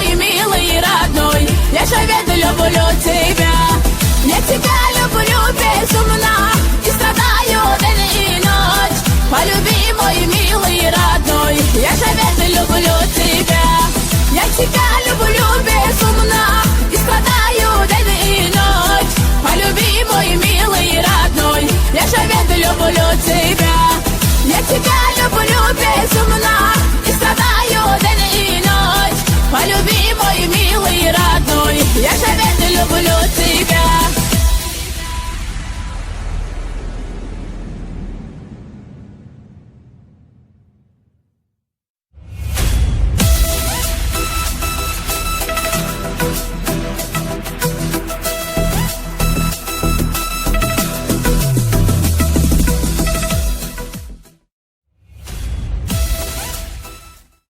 мой милый родной, я же ведь люблю тебя. Я тебя люблю безумно и страдаю день и ночь. Полюби, мой милый родной, я же ведь люблю тебя. Я тебя люблю безумно и страдаю день и ночь. Полюби, мой милый родной, я же ведь люблю тебя. Я тебя люблю безумно и страдаю день и ночь. Полюби, мой милый родной, я же ведь люблю тебя.